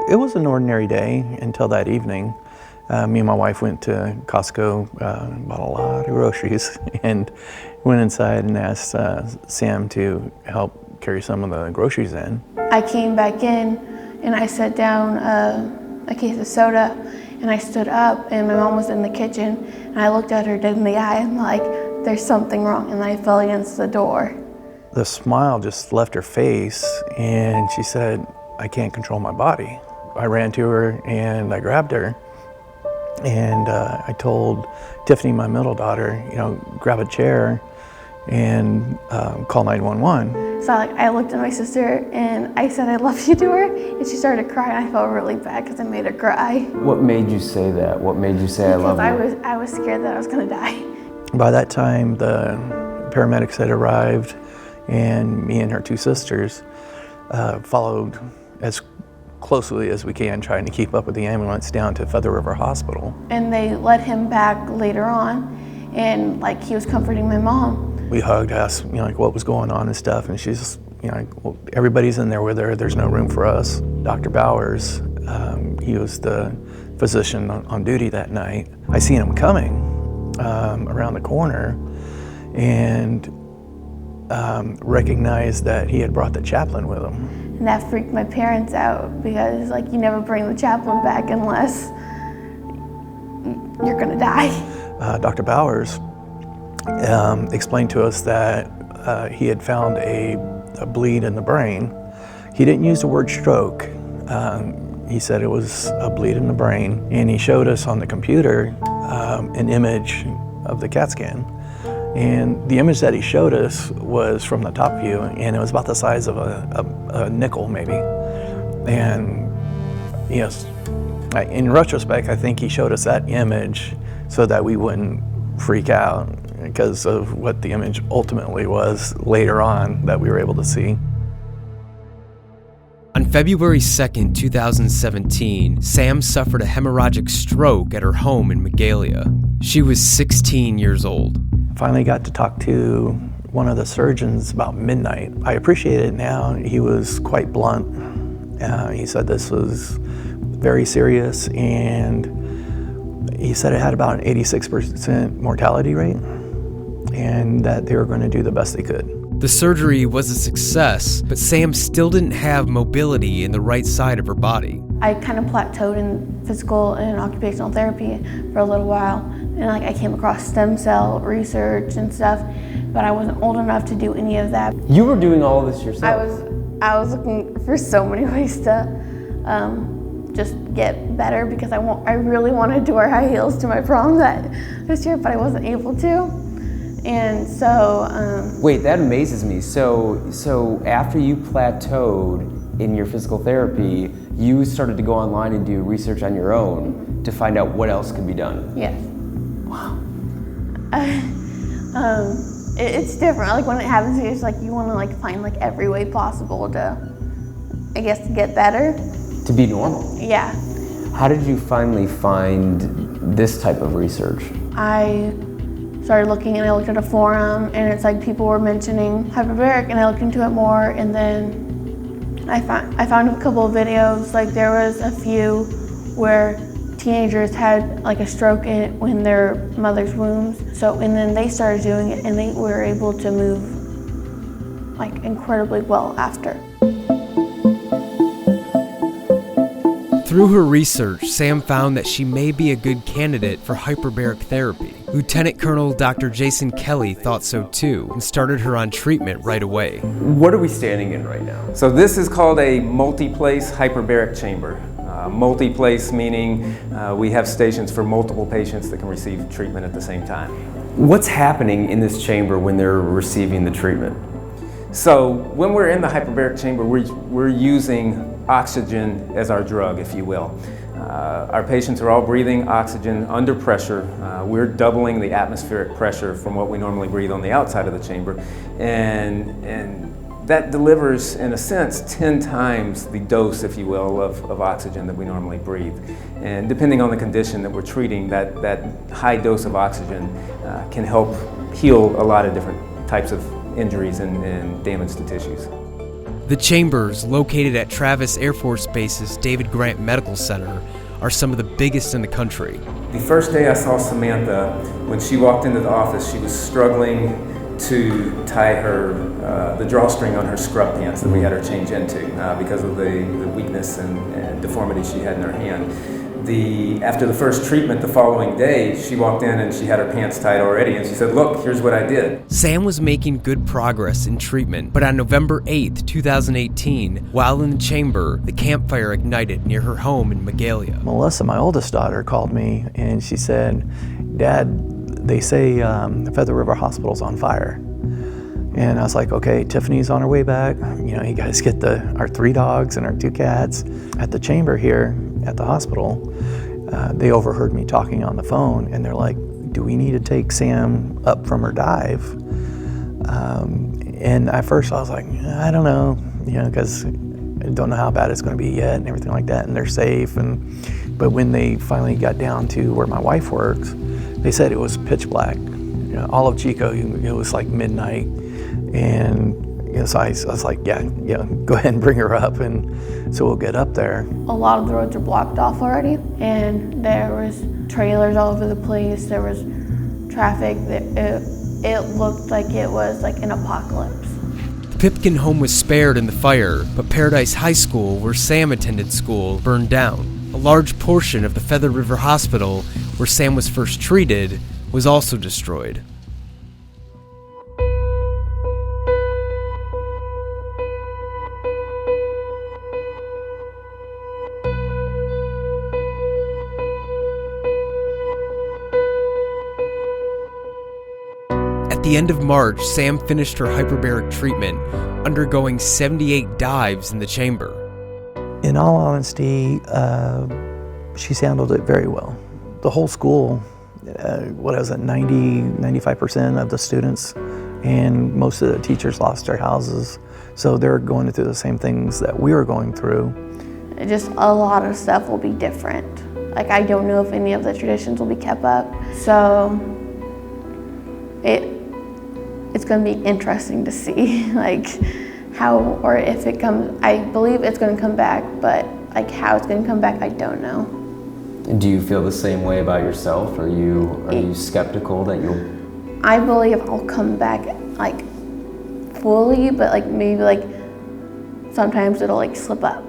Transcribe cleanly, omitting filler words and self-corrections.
It was an ordinary day until that evening. Me and my wife went to Costco, bought a lot of groceries, and went inside and asked Sam to help carry some of the groceries in. I came back in and I set down a case of soda, and I stood up and my mom was in the kitchen, and I looked at her dead in the eye and like, there's something wrong, and I fell against the door. The smile just left her face, and she said, I can't control my body. I ran to her and I grabbed her, and I told Tiffany, my middle daughter, grab a chair and call 911. So I looked at my sister and I said I love you to her, and she started crying. I felt really bad because I made her cry. What made you say that? What made you say I love you? Because I was scared that I was gonna die. By that time, the paramedics had arrived, and me and her two sisters followed as closely as we can, trying to keep up with the ambulance down to Feather River Hospital. And they led him back later on, and he was comforting my mom. We hugged, asked what was going on and stuff, and she's well, everybody's in there with her, there's no room for us. Dr. Bowers, he was the physician on duty that night. I seen him coming around the corner and recognized that he had brought the chaplain with him. And that freaked my parents out, because you never bring the chaplain back unless you're gonna die. Dr. Bowers explained to us that he had found a bleed in the brain. He didn't use the word stroke. He said it was a bleed in the brain, and he showed us on the computer an image of the CAT scan. And the image that he showed us was from the top view, and it was about the size of a nickel, maybe. And yes, in retrospect, I think he showed us that image so that we wouldn't freak out because of what the image ultimately was later on that we were able to see. On February 2nd, 2017, Sam suffered a hemorrhagic stroke at her home in Magalia. She was 16 years old. Finally got to talk to one of the surgeons about midnight. I appreciate it now. He was quite blunt. He said this was very serious, and he said it had about an 86% mortality rate, and that they were going to do the best they could. The surgery was a success, but Sam still didn't have mobility in the right side of her body. I kind of plateaued in physical and occupational therapy for a little while, and I came across stem cell research and stuff, but I wasn't old enough to do any of that. You were doing all of this yourself? I was looking for so many ways to just get better, because I really wanted to wear high heels to my prom this year, but I wasn't able to. And so... Wait, that amazes me. So after you plateaued in your physical therapy, you started to go online and do research on your own to find out what else could be done? Yes. Wow. It's different. When it happens to you, it's you want to find every way possible to, I guess, to get better. To be normal? Yeah. How did you finally find this type of research? I started looking, and I looked at a forum, and it's people were mentioning hyperbaric, and I looked into it more, and then I found a couple of videos. There was a few where teenagers had a stroke in their mother's wombs. And then they started doing it, and they were able to move incredibly well after. Through her research, Sam found that she may be a good candidate for hyperbaric therapy. Lieutenant Colonel Dr. Jason Kelly thought so too, and started her on treatment right away. What are we standing in right now? So this is called a multi-place hyperbaric chamber. Multi-place meaning we have stations for multiple patients that can receive treatment at the same time. What's happening in this chamber when they're receiving the treatment? So when we're in the hyperbaric chamber, we're using oxygen as our drug, if you will. Our patients are all breathing oxygen under pressure. We're doubling the atmospheric pressure from what we normally breathe on the outside of the chamber. And that delivers, in a sense, 10 times the dose, if you will, of oxygen that we normally breathe. And depending on the condition that we're treating, that high dose of oxygen can help heal a lot of different types of injuries and damage to tissues. The chambers, located at Travis Air Force Base's David Grant Medical Center, are some of the biggest in the country. The first day I saw Samantha, when she walked into the office, she was struggling to tie the drawstring on her scrub pants that we had her change into because of the weakness and deformity she had in her hand. After the first treatment the following day, she walked in and she had her pants tied already, and she said, "Look, here's what I did." Sam was making good progress in treatment, but on November 8th, 2018, while in the chamber, the campfire ignited near her home in Magalia. Melissa, my oldest daughter, called me and she said, "Dad, they say the Feather River Hospital's on fire." And I was like, "Okay, Tiffany's on her way back. You know, you guys get our 3 dogs and our 2 cats." At the chamber here at the hospital, they overheard me talking on the phone, and they're like, "Do we need to take Sam up from her dive?" And at first I was like, "I don't know," you know, because I don't know how bad it's going to be yet and everything like that, and they're safe. But when they finally got down to where my wife works, they said it was pitch black. You know, all of Chico, it was like midnight. And you know, so I was like, yeah, go ahead and bring her up, and so we'll get up there. A lot of the roads are blocked off already, and there was trailers all over the place. There was traffic. It looked like it was like an apocalypse. The Pipkin home was spared in the fire, but Paradise High School, where Sam attended school, burned down. A large portion of the Feather River Hospital, where Sam was first treated, was also destroyed. At the end of March, Sam finished her hyperbaric treatment, undergoing 78 dives in the chamber. In all honesty, she's handled it very well. The whole school, 95% of the students and most of the teachers lost their houses. So they're going through the same things that we were going through. Just a lot of stuff will be different. Like, I don't know if any of the traditions will be kept up. So it's going to be interesting to see, like, how or if it comes. I believe it's going to come back, but like how it's going to come back, I don't know. Do you feel the same way about yourself? Are you skeptical that you'll? I believe I'll come back like fully, but like maybe like sometimes it'll like slip up.